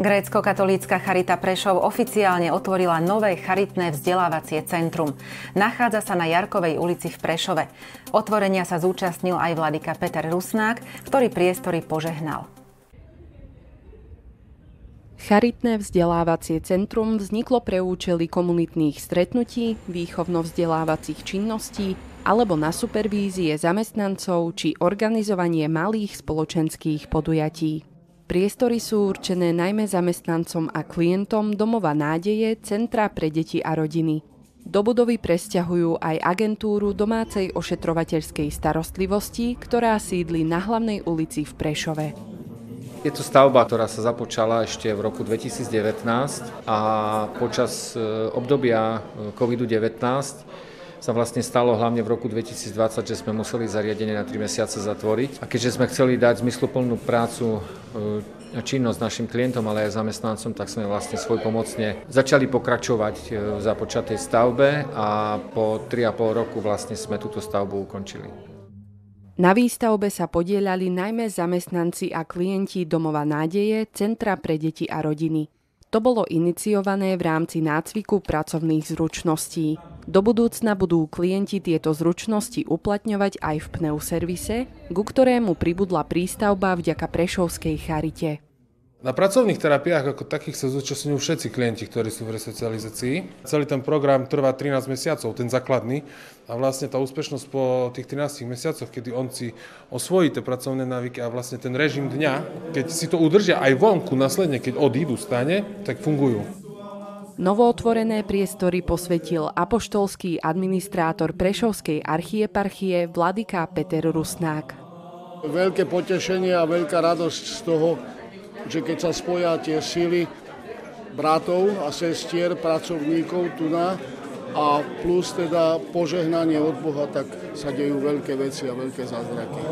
Grécko-katolícka charita Prešov oficiálne otvorila nové charitné vzdelávacie centrum. Nachádza sa na Jarkovej ulici v Prešove. Otvorenia sa zúčastnil aj vladyka Peter Rusnák, ktorý priestory požehnal. Charitné vzdelávacie centrum vzniklo pre účely komunitných stretnutí, výchovno-vzdelávacích činností alebo na supervízie zamestnancov či organizovanie malých spoločenských podujatí. Priestory sú určené najmä zamestnancom a klientom Domova nádeje, Centra pre deti a rodiny. Do budovy presťahujú aj agentúru domácej ošetrovateľskej starostlivosti, ktorá sídli na Hlavnej ulici v Prešove. Je to stavba, ktorá sa započala ešte v roku 2019 a počas obdobia COVID-19 sa vlastne stalo hlavne v roku 2020, že sme museli zariadenie na 3 mesiace zatvoriť. A keďže sme chceli dať zmysluplnú prácu a činnosť našim klientom, ale aj zamestnancom, tak sme vlastne svojpomocne začali pokračovať v započatej stavbe a po 3,5 roku vlastne sme túto stavbu ukončili. Na výstavbe sa podieľali najmä zamestnanci a klienti Domova nádeje, Centra pre deti a rodiny. To bolo iniciované v rámci nácviku pracovných zručností. Do budúcna budú klienti tieto zručnosti uplatňovať aj v pneuservise, ku ktorému pribudla prístavba vďaka Prešovskej charite. Na pracovných terapiách ako takých sa zúčastňujú všetci klienti, ktorí sú v resocializácii. Celý ten program trvá 13 mesiacov, ten základný. A vlastne tá úspešnosť po tých 13 mesiacoch, kedy on si osvojí tie pracovné návyky a vlastne ten režim dňa, keď si to udržia aj vonku následne, keď odídu stane, tak fungujú. Novootvorené priestory posvetil apoštolský administrátor Prešovskej archieparchie vladyka Peter Rusnák. Veľké potešenie a veľká radosť z toho, že keď sa spoja tie sily bratov a sestier, pracovníkov tu na a plus teda požehnanie od Boha, tak sa dejú veľké veci a veľké zázraky.